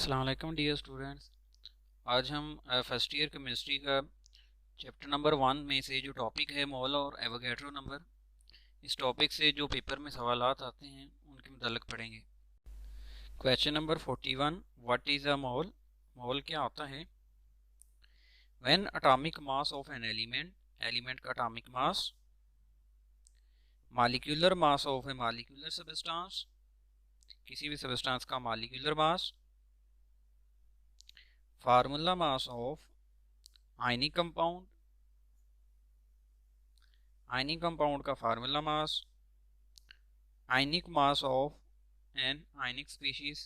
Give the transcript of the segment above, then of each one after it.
अस्सलाम वालेकुम dear students. आज हम फर्स्ट ईयर केमिस्ट्री का चैप्टर नंबर 1 में से जो टॉपिक है मोल और एवोगैड्रो नंबर, इस टॉपिक से जो पेपर में सवालात आते हैं उनके मुताल्लिक पढ़ेंगे। Question number 41, what is a mole? Mole क्या होता है? When atomic mass of an element, element का atomic mass, molecular mass of a molecular substance, किसी भी सब्सटेंस का molecular mass, formula mass of ionic compound, ionic compound का formula mass, ionic mass of an ionic species,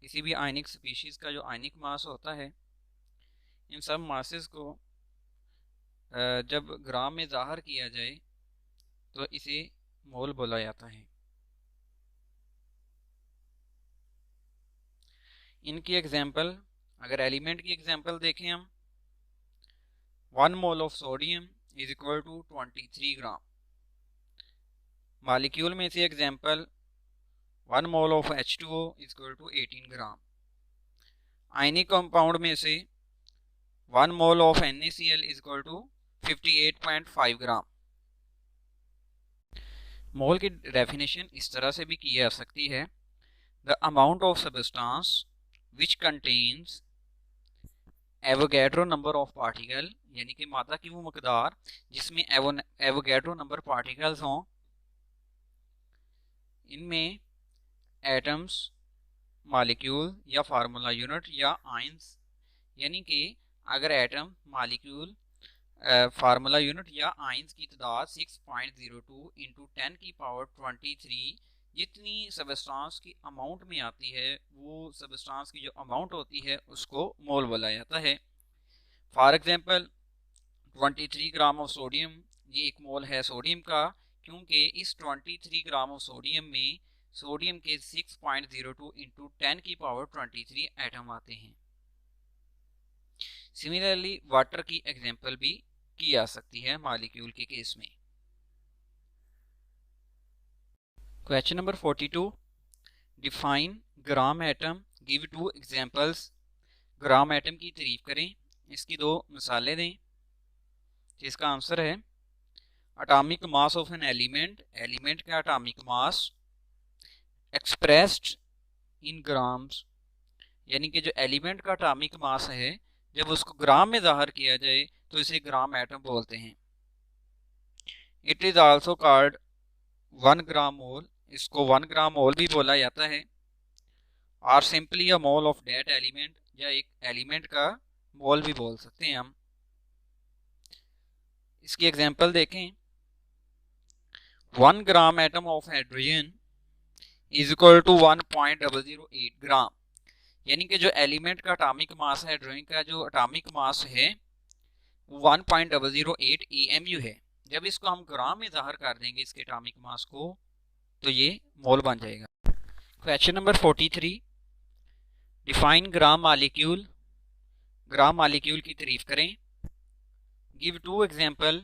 किसी भी आयनिक species का जो आयनिक मास होता है, इन सब मासेस को जब ग्राम में ज़ाहिर किया जाए तो इसे मोल बोला जाता है। इनकी एग्जांपल, अगर एलिमेंट की एग्जांपल देखें हम, 1 mole of sodium is equal to 23 gram. Molecule में से example, 1 mole of H2O is equal to 18 gram. Ionic compound में से 1 mole of NaCl is equal to 58.5 gram. Mole की डेफिनेशन इस तरह से भी की जा सकती है, the amount of substance which contains Avogadro number of particle, यानी कि मादा की वो मकदार जिसमें एवोगैड्रो नंबर पार्टिकल्स हों। इनमें एटम्स, मॉलिक्यूल या फार्मूला यूनिट या आयंस, यानी कि अगर एटम, मॉलिक्यूल, फार्मूला यूनिट या आयंस की तादाद 6.02 इंटू 10 की पावर 23 जितनी सबस्टांस की अमाउंट में आती है, वो सबस्टांस की जो अमाउंट होती है उसको मोल बोला जाता है। For example 23 gram of sodium, ये एक मोल है सोडियम का, क्योंकि इस 23 ग्राम ऑफ सोडियम में सोडियम के 6.02 इंटू 10 की पावर 23 एटम आते हैं। सिमिलरली वाटर की एग्जांपल भी की जा सकती है मॉलिक्यूल के केस में। Question number 42, define gram atom, give 2 examples. Gram atom की तारीफ करें, इसकी 2 मिसालें दें। जिसका आंसर है atomic mass of an element, element का atomic mass expressed in grams, यानी कि जो एलिमेंट का एटॉमिक मास है जब उसको ग्राम में जाहिर किया जाए तो इसे ग्राम एटम बोलते हैं। It is also called 1 gram mole, इसको 1 ग्राम मोल भी बोला जाता है। और simply a mole of that element, या एक एलिमेंट का मोल भी बोल सकते हैं हम। इसकी एग्जांपल देखें, 1 gram atom of hydrogen is equal to 1.008 gram, यानी कि जो एलिमेंट का एटॉमिक मास है, हाइड्रोजन का जो एटॉमिक मास है 1.008 AMU है। जब इसको हम ग्राम में जाहिर कर देंगे इसके एटॉमिक मास को, तो ये मोल बन जाएगा। Question number 43, define gram molecule, gram molecule की तारीफ करें। गिव 2 एग्जांपल,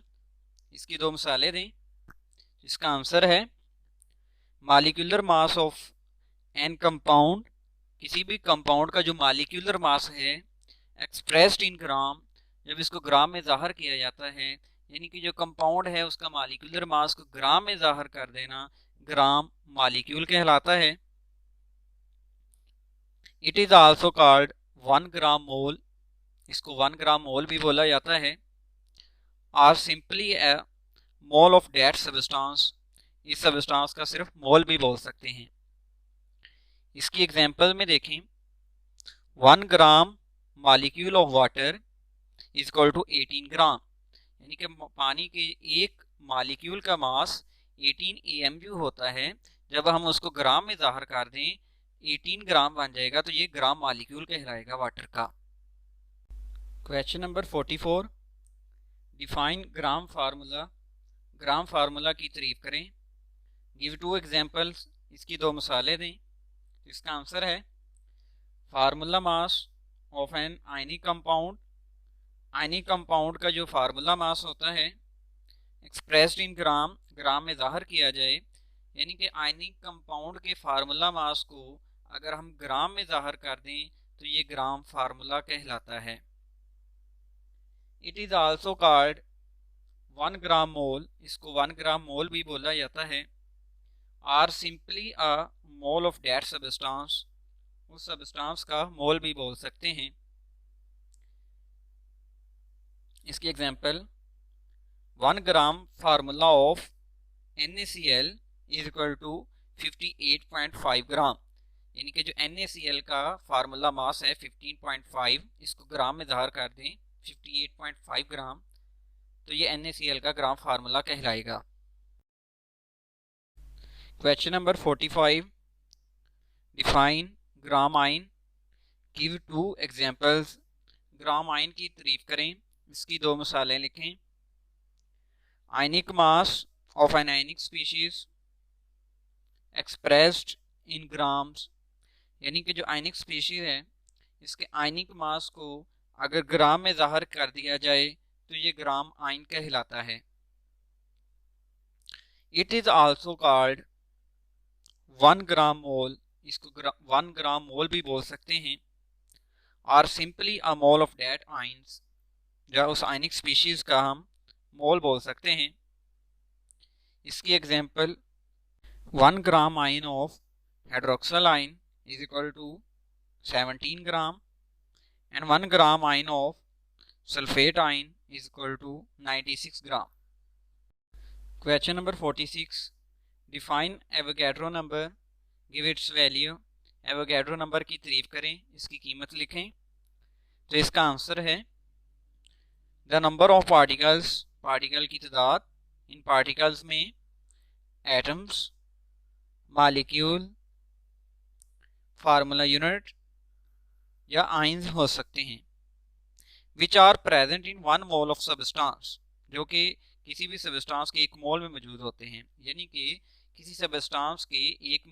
इसकी 2 मिसालें दें। इसका आंसर है molecular mass of an compound, किसी भी कंपाउंड का जो मॉलिक्यूलर मास है एक्सप्रेस्ड इन ग्राम, जब इसको ग्राम में जाहिर किया जाता है, यानी कि जो कंपाउंड है उसका मॉलिक्यूलर मास को ग्राम में जाहिर कर देना, ग्राम मॉलिक्यूल कहलाता है। It is also called 1 gram mole, इसको 1 ग्राम मोल भी बोला जाता है। और simply A mole of that substance, इस सब्सटेंस का सिर्फ मोल भी बोल सकते हैं। इसकी एग्जांपल में देखें, 1 gram molecule of water is equal to 18 gram, यानी कि पानी के एक मॉलिक्यूल का मास 18 AMU होता है। जब हम उसको ग्राम में जाहिर कर दें 18 ग्राम बन जाएगा, तो ये ग्राम मॉलिक्यूल कहलाएगा वाटर का। Question number 44, define gram formula, gram formula की तारीफ करें। गिव 2 एग्जांपल्स, इसकी 2 मिसालें दें। इसका आंसर है formula mass of an ionic compound, ionic compound का जो फार्मूला मास होता है एक्सप्रेस्ड इन ग्राम, ग्राम में जाहिर किया जाए, यानी कि आयनिक कंपाउंड के फार्मूला मास को अगर हम ग्राम में ज़ाहिर कर दें तो ये ग्राम फार्मूला कहलाता है। It is also called 1 gram mole, इसको 1 ग्राम मोल भी बोला जाता है। Or simply a mole of that substance, उस सब्सटेंस का मोल भी बोल सकते हैं। इसकी example 1 gram formula of NaCl is equal to 58.5 gram, यानी कि जो NaCl का फार्मूला मास है 15.5, इसको ग्राम में ज़ाहिर कर दें 58.5 ग्राम, तो ये NaCl का ग्राम फार्मूला कहलाएगा। क्वेश्चन नंबर 45, डिफाइन ग्राम आइन, गिव 2 एग्जांपल्स, ग्राम आइन की तारीफ करें, इसकी 2 मिसालें लिखें। Ionic mass of an ionic species expressed in grams, यानी कि जो आयनिक स्पीशीज है इसके आयनिक मास को अगर ग्राम में ज़ाहिर कर दिया जाए तो ये ग्राम आइन कहलाता है। It is also called 1 gram mole, इसको 1 ग्राम मोल भी बोल सकते हैं। Or simply a mole of that ions, या उस आयनिक स्पीशीज का हम मोल बोल सकते हैं। इसकी example 1 gram ion of hydroxyl ion is equal to 17 gram and 1 gram ion of sulphate ion is equal to 96 gram. Question number 46, define Avogadro number, give its value, Avogadro number की तारीफ करें, इसकी कीमत लिखें। तो इसका आंसर है the number of particles, particle की तादाद, इन पार्टिकल्स में एटम्स, मॉलिक्यूल, फार्मूला यूनिट या आइंस हो सकते हैं, which are present in 1 mole of substance, जो कि किसी भी सबस्टांस के 1 मोल में मौजूद होते हैं। यानी कि किसी सबस्टांस के 1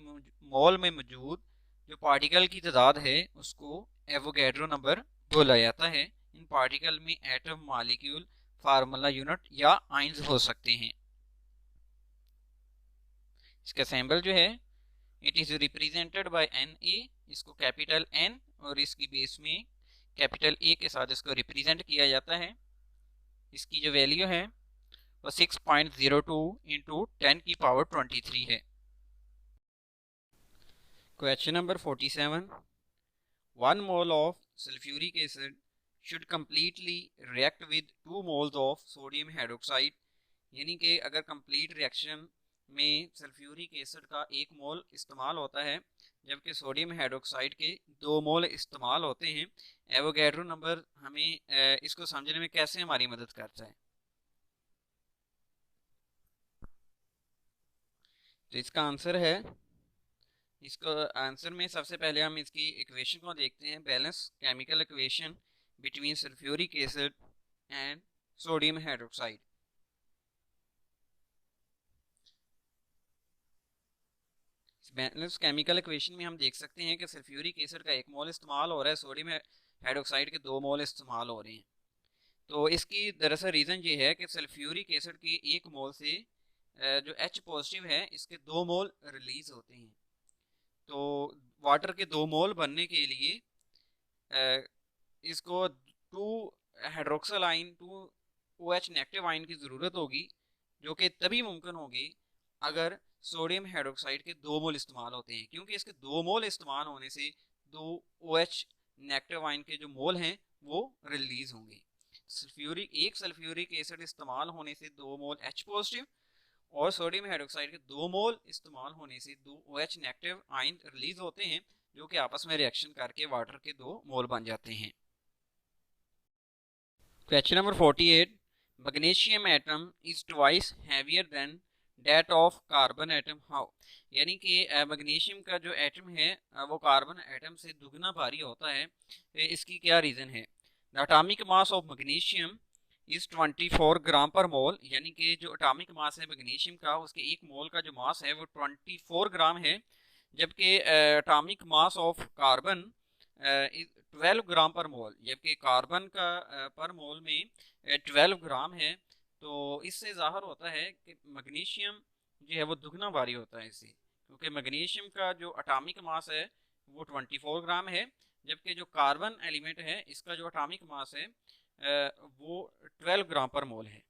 मोल में मौजूद जो पार्टिकल की तादाद है उसको एवोगैड्रो नंबर बोला जाता है। इन पार्टिकल में एटम, मॉलिक्यूल, फार्मूला यूनिट या आइंस हो सकते हैं। इसका सिंबल जो है it is represented by Na, इसको कैपिटल N और इसकी बेस में कैपिटल A के साथ इसको रिप्रेजेंट किया जाता है। इसकी जो वैल्यू है वो 6.02 इंटू 10 की पावर 23 है। Question number 47, 1 mole of sulphuric acid should completely react with 2 moles of sodium hydroxide, यानी कि अगर कंप्लीट रिएक्शन में सल्फ्यूरिक एसिड का 1 मोल इस्तेमाल होता है जबकि सोडियम हाइड्रोक्साइड के 2 मोल इस्तेमाल होते हैं। एवोगैड्रो नंबर हमें इसको समझने में कैसे हमारी मदद करता है, तो इसका आंसर है, इसको आंसर में सबसे पहले हम इसकी इक्वेशन को देखते हैं, balance chemical equation between sulphuric acid and sodium hydroxide. Balance chemical equation में हम देख सकते हैं कि सल्फ्यूरिक एसिड का 1 मोल इस्तेमाल हो रहा है, सोडियम हाइड्रोक्साइड के 2 मोल इस्तेमाल हो रहे हैं। तो इसकी दरअसल रीज़न ये है कि सल्फ्यूरिक एसिड के 1 मोल से जो H पॉजिटिव है इसके 2 मोल रिलीज होते हैं। तो वाटर के 2 मोल बनने के लिए इसको 2 हाइड्रोक्सिल आइन, 2 OH नेगेटिव आइन की ज़रूरत होगी, जो कि तभी मुमकिन होगी अगर सोडियम हाइड्रोक्साइड के 2 मोल इस्तेमाल होते हैं, क्योंकि इसके 2 मोल इस्तेमाल होने से 2 OH नेगेटिव आइन के जो मोल हैं वो रिलीज होंगे। एक सल्फ्यूरिक एसिड इस्तेमाल होने से 2 मोल H पॉजिटिव और सोडियम हाइड्रोक्साइड के 2 मोल इस्तेमाल होने से 2 OH नेगेटिव आइन रिलीज होते हैं, जो कि आपस में रिएक्शन करके वाटर के 2 मोल बन जाते हैं। Question number 48, magnesium atom is twice heavier than that of carbon atom, how, यानी कि मैग्नीशियम का जो एटम है वो कार्बन एटम से दुगना भारी होता है, इसकी क्या रीज़न है। The atomic mass of magnesium is 24 ग्राम पर मोल, यानी कि जो एटॉमिक मास है मैग्नीशियम का उसके 1 मोल का जो मास है वो 24 ग्राम है, जबकि एटॉमिक मास ऑफ कार्बन 12 ग्राम पर मोल, जबकि कार्बन का पर मोल में 12 ग्राम है। तो इससे ज़ाहिर होता है कि मैग्नीशियम जो है वो दुगना भारी होता है इससे, क्योंकि मैग्नीशियम का जो एटॉमिक मास है वो 24 ग्राम है, जबकि जो कार्बन एलिमेंट है इसका जो एटॉमिक मास है वो 12 ग्राम पर मोल है।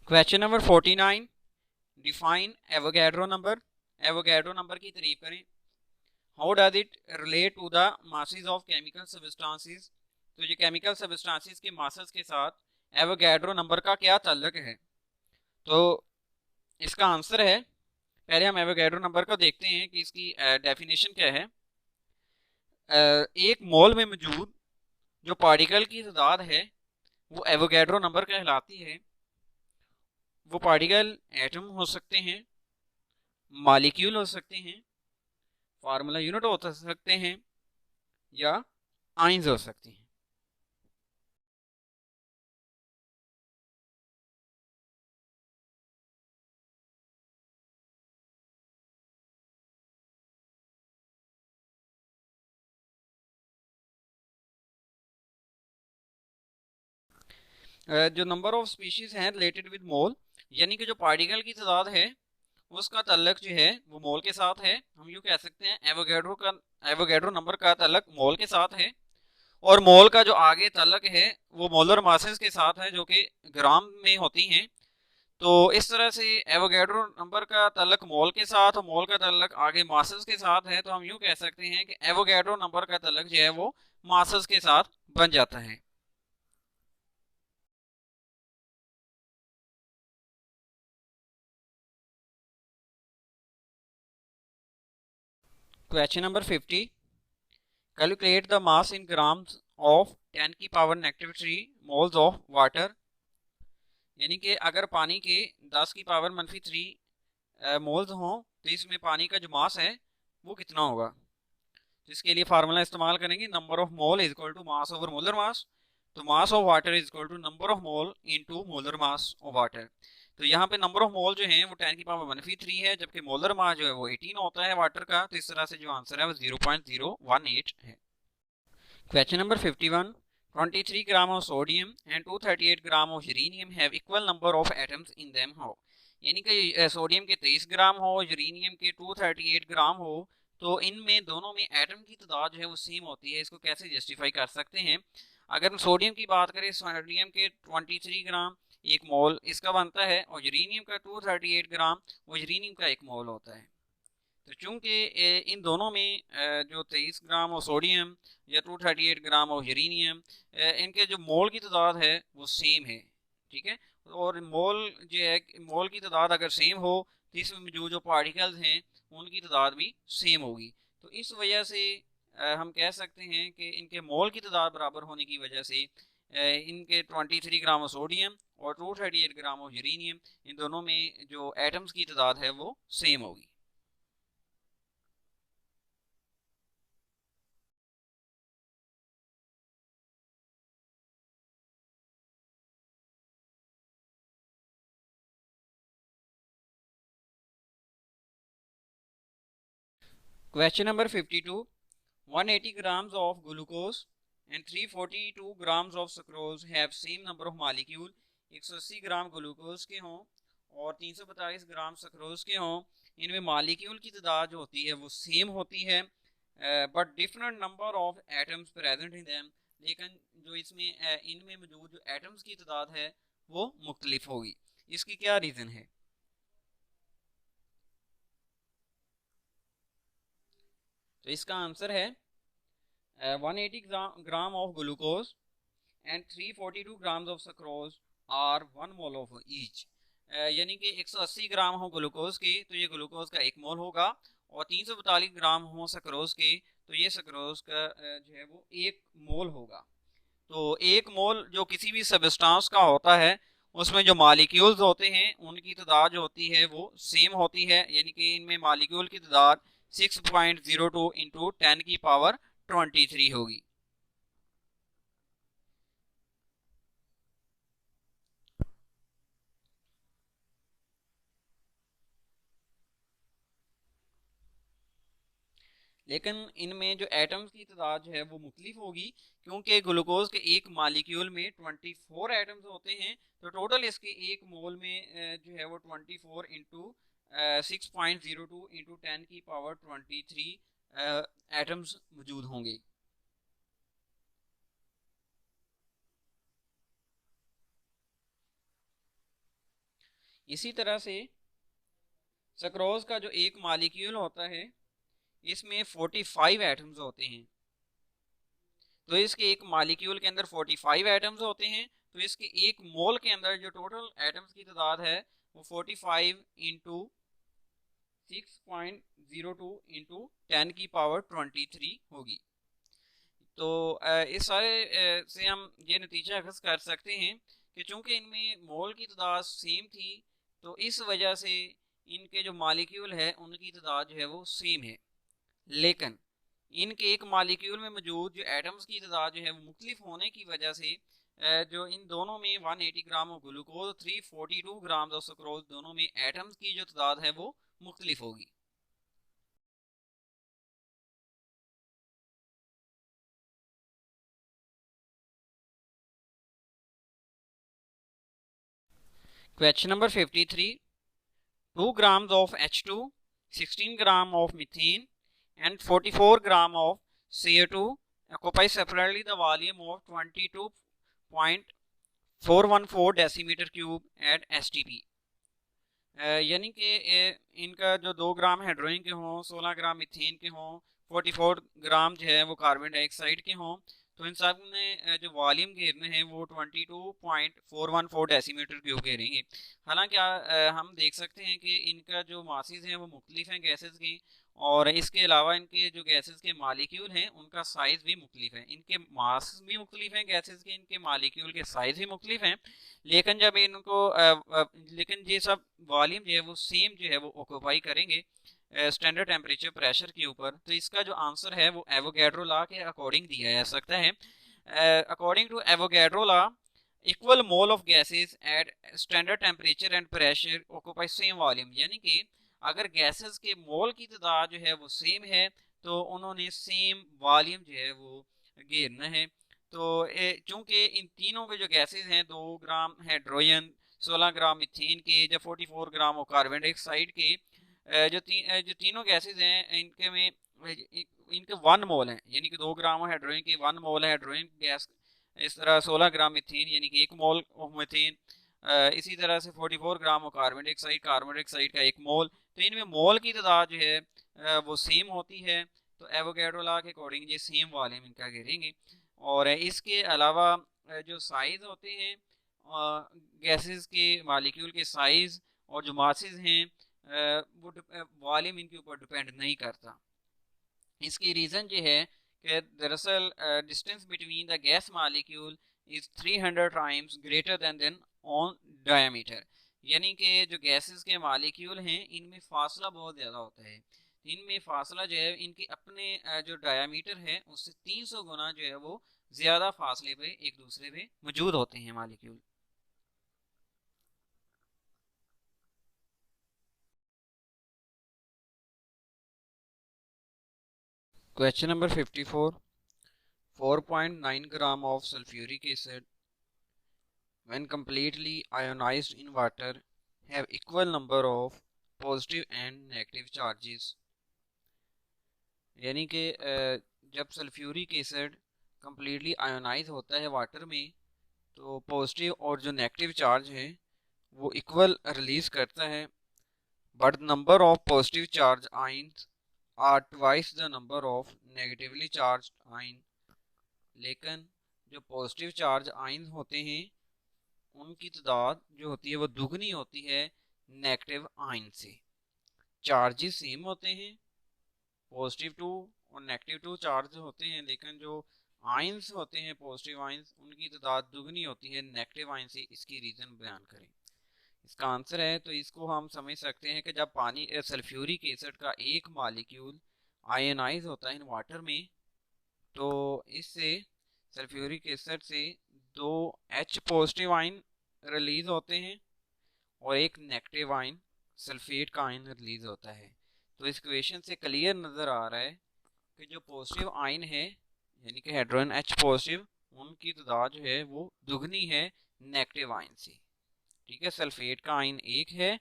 Question number 49, define Avogadro number. Avogadro number की तारीफ करें। How does it relate to the masses of chemical substances. तो ये केमिकल सब्सटेंसेस के मासेस के साथ एवोगैड्रो नंबर का क्या ताल्लुक है। तो इसका आंसर है, पहले हम एवोगैड्रो नंबर को देखते हैं कि इसकी डेफिनेशन क्या है। एक मोल में मौजूद जो पार्टिकल की तादाद है वो एवोगैड्रो नंबर कहलाती है। वो पार्टिकल एटम हो सकते हैं, मॉलिक्यूल हो सकते हैं, फार्मूला यूनिट हो सकते हैं, या आइंस हो सकते हैं। जो नंबर ऑफ स्पीशीज हैं रिलेटेड विद मोल, यानी कि जो पार्टिकल की तादाद है उसका ताल्लुक जो है वो मोल के साथ है। हम यूँ कह सकते हैं एवोगैड्रो नंबर का ताल्लुक मोल के साथ है, और मोल का जो आगे ताल्लुक है वो मोलर मासेस के साथ है जो कि ग्राम में होती हैं। तो इस तरह से एवोगैड्रो नंबर का ताल्लुक मोल के साथ और मोल का ताल्लुक आगे मासेस के साथ है। तो हम यूँ कह सकते हैं कि एवोगैड्रो नंबर का ताल्लुक जो है वो मासेस के साथ बन जाता है। Question number 50, calculate the mass in grams of 10 की power negative 3 moles of water. यानी कि अगर पानी के 10 की पावर -3 मोल्स हों तो इसमें पानी का जो मास है वो कितना होगा। तो इसके लिए फार्मूला इस्तेमाल करेंगे, number of mole is equal to mass over molar mass. तो mass of water is equal to number of mole into molar mass of water. तो यहाँ पे नंबर ऑफ मोल जो है वो 10 की पावर -3 है, जबकि मोलर मास जो है वो 18 होता है वाटर का। तो इस तरह से जो आंसर है वो 0.018 है। Question number 51, 23 gram of sodium and 238 gram of uranium have equal number of atoms in them how. यानी कि सोडियम के 23 ग्राम हो, यूरेनियम के 238 ग्राम हो, तो इनमें दोनों में एटम की तादाद जो है वो सेम होती है। इसको कैसे जस्टिफाई कर सकते हैं। अगर हम सोडियम की बात करें, सोडियम के 23 ग्राम एक मोल इसका बनता है, और यूरेनियम का 238 ग्राम वो यूरेनियम का एक मोल होता है। तो चूंकि इन दोनों में जो 23 ग्राम ऑफ सोडियम या 238 ग्राम ऑफ यूरेनियम, इनके जो मोल की तादाद है वो सेम है। ठीक है, और मोल जो है, मोल की तादाद अगर सेम हो तो इसमें जो जो पार्टिकल्स हैं उनकी तादाद भी सेम होगी। तो इस वजह से हम कह सकते हैं कि इनके मोल की तादाद बराबर होने की वजह से इनके 23 ग्राम ऑफ सोडियम और 238 ग्राम ऑफ यूरेनियम, इन दोनों में जो एटम्स की तादाद है वो सेम होगी। Question number 52, 180 grams of glucose and 342 grams of sucrose have same number of molecule। 180 gram glucose के हों और 342 ग्राम सक्रोज के हों, इनमें मालिक्यूल की तादाद जो होती है वो सेम होती है, but different number of atoms present in them. लेकिन जो इसमें इनमें मौजूद जो एटम्स की तादाद है वो मुख्तलिफ होगी। इसकी क्या रीज़न है। तो इसका आंसर है 180 gram of glucose and 342 grams of sucrose are 1 mole of each. यानी कि 180 ग्राम हो ग्लूकोज के तो ये ग्लूकोज का एक मोल होगा, और 342 ग्राम हो सक्रोज के तो ये सक्रोज का जो है वो एक मोल होगा। तो एक मोल जो किसी भी सबस्टांस का होता है उसमें जो मालिक्यूल्स होते हैं उनकी तादाद जो होती है वो सेम होती है। यानी कि इनमें मालिक्यूल की तादाद 6.02 इंटू 10 की पावर 23 होगी। लेकिन इनमें जो एटम्स की तादाद जो है वो मुख्तलिफ होगी, क्योंकि ग्लूकोज के एक मालिक्यूल में 24 एटम्स होते हैं। तो टोटल इसके एक मोल में जो है वो 24 इंटू 6.02 इंटू 10 की पावर 23 एटम्स मौजूद होंगे। इसी तरह से सक्रोज का जो एक मालिक्यूल होता है इसमें 45 एटम्स होते हैं। तो इसके एक मालिक्यूल के अंदर 45 एटम्स होते हैं, तो इसके एक मोल के अंदर जो टोटल एटम्स की तादाद है वो 45 इंटू 6.02 इंटू 10 की पावर 23 होगी। तो इस सारे से हम ये नतीजा अखज़ कर सकते हैं कि चूंकि इनमें मोल की तादाद सेम थी, तो इस वजह से इनके जो मालिक्यूल है उनकी तादाद जो है वो सेम है। लेकिन इनके एक मालिक्यूल में मौजूद जो एटम्स की तादाद जो है वो मुख्तलिफ होने की वजह से जो इन दोनों में 180 gram of glucose 342 gram of sucrose, दोनों में एटम्स की जो तादाद है वो मुख्तलिफ होगी। Question number 53, 2 grams of H2, 16 gram of methane and 44 gram of CO2 occupy separately the volume of 22.414 decimeter cube at STP। यानी कि इनका जो 2 ग्राम हाइड्रोजन के हों, 16 ग्राम मीथेन के हों, 44 ग्राम जो है वो कार्बन डाइऑक्साइड के हों, तो इन सब ने जो वॉल्यूम घेरने हैं वो 22.414 डेसीमीटर क्यूब घेरेंगे। हालांकि हम देख सकते हैं कि इनका जो मासेस हैं वो मुख्तलिफ हैं गैसेस के, और इसके अलावा इनके जो गैसेस के मालिक्यूल हैं उनका साइज़ भी मुख्तलिफ है। इनके मास भी मुख्तलिफ हैं गैसेस के, इनके मालिक्यूल के साइज़ भी मुख्तलिफ हैं। लेकिन जब इनको लेकिन ये सब वॉल्यूम जो है वो सेम जो है वो ऑक्यूपाई करेंगे स्टैंडर्ड टेम्परेचर प्रेशर के ऊपर, तो इसका जो आंसर है वो एवोगैड्रो लॉ के अकॉर्डिंग दिया जा सकता है। According to Avogadro law, equal mole of gases at standard temperature and pressure occupy same volume. यानी कि अगर गैसेस के मोल की तादाद जो है वो सेम है तो उन्होंने सेम वॉल्यूम जो है वो घेरना है। तो चूंकि इन तीनों के जो गैसेस हैं 2 ग्राम हाइड्रोजन, 16 ग्राम मीथेन के, जब 44 ग्राम कार्बन डाइऑक्साइड के, जो तीनों गैसेस हैं इनके में इनके 1 मोल हैं, यानी कि 2 ग्राम हाइड्रोजन के 1 मोल है हाइड्रोजन गैस। इस तरह 16 ग्राम मीथेन यानी कि 1 मोल ऑफ मीथेन, इसी तरह से 44 ग्राम ऑफ कार्बन डाइऑक्साइड का 1 मोल। तो इनमें मोल की तादाद जो है वो सेम होती है। तो एवोगैड्रो लॉ के अकॉर्डिंग ये सेम वॉल्यूम इनका घेरेंगे। और इसके अलावा जो साइज़ होते हैं गैसेस के मालिक्यूल के साइज़ और जो मासेस हैं वो वॉल्यूम इनके ऊपर डिपेंड नहीं करता। इसकी रीज़न ये है कि दरअसल distance between the gas molecule is 300 times greater than on diameter. यानी कि जो गैसेस के मालिक्यूल हैं इनमें फासला बहुत ज़्यादा होता है। इनमें फासला जो है इनके अपने जो डायमीटर है उससे 300 गुना जो है वो ज़्यादा फासले पे एक दूसरे पे मौजूद होते हैं molecule. Question number 54, 4.9 gram of sulphuric acid when completely ionized in water have equal number of positive and negative charges। यानी कि जब सल्फ्यूरिक एसिड completely आयोनाइज होता है वाटर में तो पॉजिटिव और जो नेगेटिव चार्ज है वो इक्वल रिलीज करता है, but number of positive charge ions are twice the number of negatively charge ion. लेकिन जो पॉजिटिव चार्ज आइन होते हैं उनकी तादाद जो होती है वो दुगनी होती है नेगेटिव आइन से। चार्जेस सेम होते हैं, पॉजिटिव 2 और नेगेटिव 2 चार्ज होते हैं, लेकिन जो आइंस होते हैं पॉजिटिव आइंस उनकी तादाद दुगनी होती है नेगेटिव आइन से। इसकी रीज़न बयान करें। इसका आंसर है, तो इसको हम समझ सकते हैं कि जब पानी सल्फ्यूरिक एसिड का एक मालिक्यूल आयनाइज होता है इन वाटर में तो इससे सल्फ्यूरिक एसिड से 2 H पॉजिटिव आइन रिलीज होते हैं और एक नेगेटिव आइन सल्फेट का आइन रिलीज होता है। तो इस इक्वेशन से क्लियर नज़र आ रहा है कि जो पॉजिटिव आइन है यानी कि हाइड्रोजन H पॉजिटिव उनकी तादाद जो है वो दुगनी है नेगेटिव आइन से। ठीक है, सल्फेट का आइन 1 है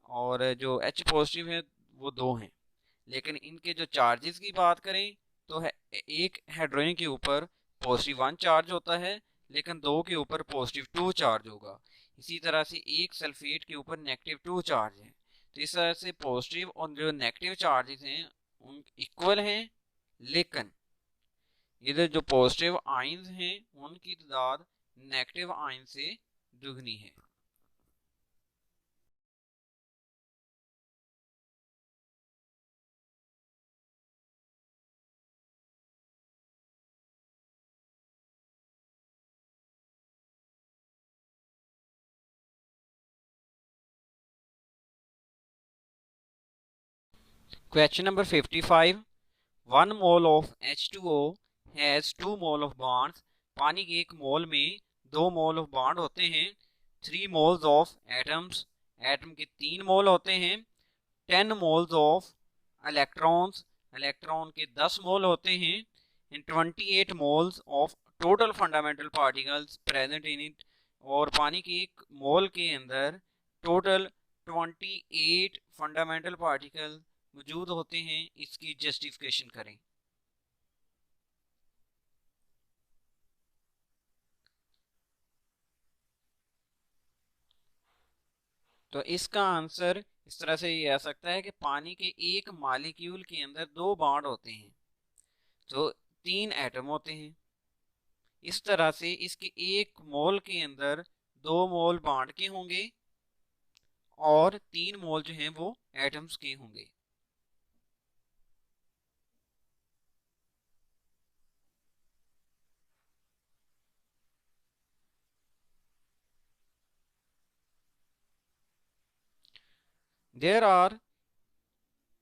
और जो H पॉजिटिव है वो 2 हैं। लेकिन इनके जो चार्जेस की बात करें तो है, एक हाइड्रोजन के ऊपर +1 चार्ज होता है, लेकिन 2 के ऊपर +2 चार्ज होगा। इसी तरह से एक सल्फेट के ऊपर -2 चार्ज है। तो इस तरह से पॉजिटिव और जो नेगेटिव चार्जेस हैं उन इक्वल हैं, लेकिन इधर जो पॉजिटिव आयंस हैं उनकी तादाद नेगेटिव आयन से दुगनी है। Question number 55. 1 mole of H2O has 2 mole of bonds. पानी के एक मोल में 2 मोल ऑफ बॉन्ड होते हैं। 3 मोल्स ऑफ एटम्स, एटम के 3 मोल होते हैं। 10 मोल्स ऑफ इलेक्ट्रॉन्स, इलेक्ट्रॉन के 10 मोल होते हैं। And 28 moles of total fundamental particles present in it. और पानी के एक मोल के अंदर टोटल 28 फंडामेंटल पार्टिकल मौजूद होते हैं। इसकी जस्टिफिकेशन करें। तो इसका आंसर इस तरह से ये आ सकता है कि पानी के एक मॉलिक्यूल के अंदर 2 बॉन्ड होते हैं तो 3 एटम होते हैं। इस तरह से इसके एक मोल के अंदर 2 मोल बॉन्ड के होंगे और 3 मोल जो हैं वो एटम्स के होंगे। There are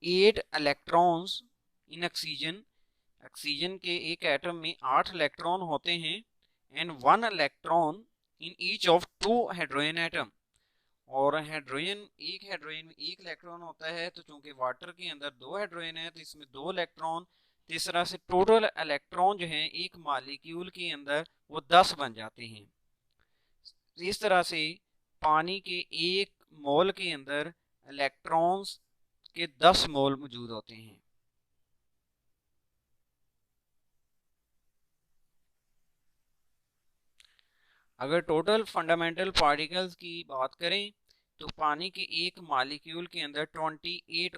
8 electrons in oxygen. Oxygen के एक एटम में 8 इलेक्ट्रॉन होते हैं। And 1 electron in each of 2 hydrogen atom. और हाइड्रोजन, एक हाइड्रोजन में एक इलेक्ट्रॉन होता है, तो चूंकि वाटर के अंदर 2 हाइड्रोजन है तो इसमें 2 इलेक्ट्रॉन। तो इस तरह से टोटल इलेक्ट्रॉन जो है एक मॉलिक्यूल के अंदर वो 10 बन जाते हैं। इस तरह से पानी के एक मोल के अंदर इलेक्ट्रॉन्स के 10 मोल मौजूद होते हैं। अगर टोटल फंडामेंटल पार्टिकल्स की बात करें तो पानी के एक मॉलिक्यूल के अंदर 28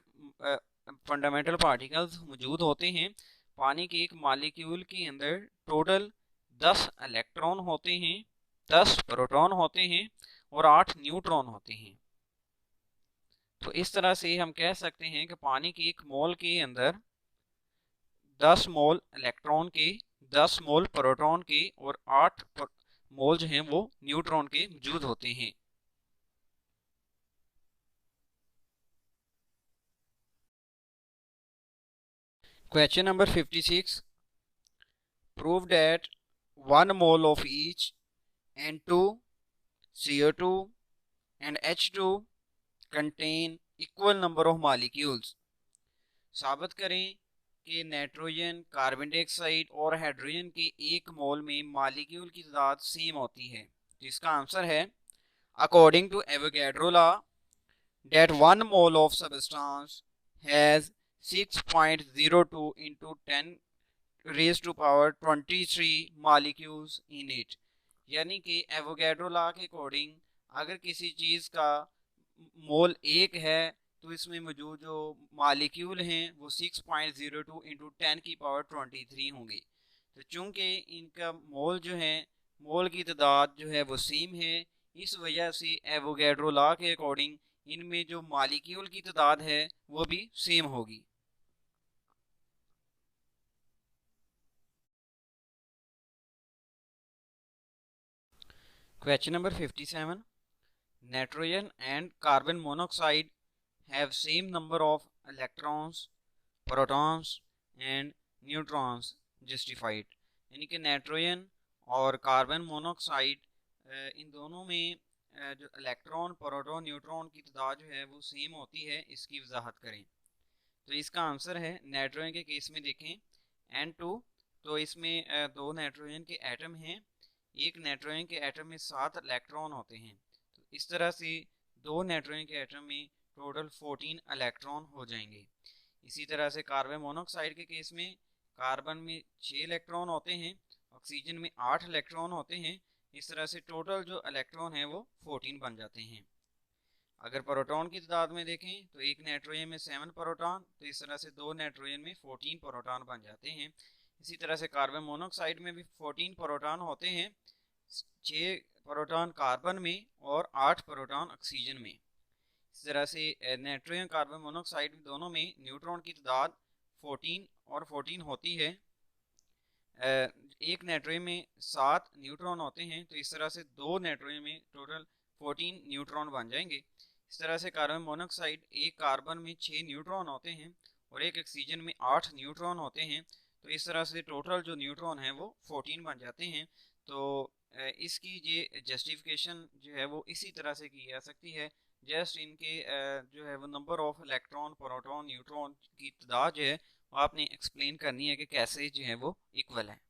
फंडामेंटल पार्टिकल्स मौजूद होते हैं। पानी के एक मॉलिक्यूल के अंदर टोटल 10 इलेक्ट्रॉन होते हैं, 10 प्रोटॉन होते हैं और 8 न्यूट्रॉन होते हैं। तो इस तरह से हम कह सकते हैं कि पानी के एक मोल के अंदर 10 मोल इलेक्ट्रॉन के, 10 मोल प्रोटॉन के और 8 मोल जो हैं वो न्यूट्रॉन के मौजूद होते हैं। Question number 56. Prove that 1 mole of each N2, CO2 and H2 contain equal number of molecules. साबित करें कि नाइट्रोजन, कार्बन डाइऑक्साइड और हाइड्रोजन के एक मोल में मॉलिक्यूल की तादाद सेम होती है। तो इसका आंसर है according to Avogadro law that 1 mole of substance has 6.02 into 10 raised to power 23 molecules in it। यानी कि एवोगैड्रो लॉ के अकॉर्डिंग अगर किसी चीज़ का मोल 1 है तो इसमें मौजूद जो मॉलिक्यूल हैं वो 6.02 इंटू 10 की पावर 23 होंगे। तो चूंकि इनका मोल जो है, मोल की तादाद जो है वो सेम है, इस वजह से एवोगैड्रो लॉ के अकॉर्डिंग इनमें जो मॉलिक्यूल की तादाद है वो भी सेम होगी। Question number 57. Nitrogen and carbon monoxide have same number of electrons, protons and neutrons justified. यानी कि नाइट्रोजन और कार्बन मोनोऑक्साइड इन दोनों में जो इलेक्ट्रॉन, प्रोटॉन, न्यूट्रॉन की तादाद जो है वो सेम होती है, इसकी वजाहत करें। तो इसका आंसर है नाइट्रोजन के केस में देखें N2, तो इसमें 2 नाइट्रोजन के एटम हैं। एक नाइट्रोजन के एटम में 7 इलेक्ट्रॉन होते हैं। तो इस तरह से 2 नाइट्रोजन के एटम में टोटल 14 इलेक्ट्रॉन हो जाएंगे। इसी तरह से कार्बन मोनोऑक्साइड के केस में कार्बन में 6 इलेक्ट्रॉन होते हैं, ऑक्सीजन में 8 इलेक्ट्रॉन होते हैं। इस तरह से टोटल जो इलेक्ट्रॉन है वो 14 बन जाते हैं। अगर प्रोटॉन की तादाद में देखें तो एक नाइट्रोजन में 7 प्रोटॉन, तो इस तरह से 2 नाइट्रोजन में 14 प्रोटॉन बन जाते हैं। इसी तरह से कार्बन मोनोऑक्साइड में भी 14 प्रोटॉन होते हैं, 6 प्रोटॉन कार्बन में और 8 प्रोटॉन ऑक्सीजन में। इस तरह से नाइट्रोजन कार्बन मोनोऑक्साइड दोनों में न्यूट्रॉन की तादाद 14 और 14 होती है। एक नाइट्रोजन में 7 न्यूट्रॉन होते हैं, तो इस तरह से 2 नाइट्रोजन में टोटल 14 न्यूट्रॉन बन जाएंगे। इस तरह से कार्बन मोनोऑक्साइड एक कार्बन में 6 न्यूट्रॉन होते हैं और एक ऑक्सीजन में 8 न्यूट्रॉन होते हैं, तो इस तरह से टोटल जो न्यूट्रॉन है वो 14 बन जाते हैं। तो इसकी ये जस्टिफिकेशन जो है वो इसी तरह से की जा सकती है। जस्ट इनके जो है वो number of electron, proton, neutron की तादाद जो है वो आपने एक्सप्लेन करनी है कि कैसे जो है वो इक्वल है।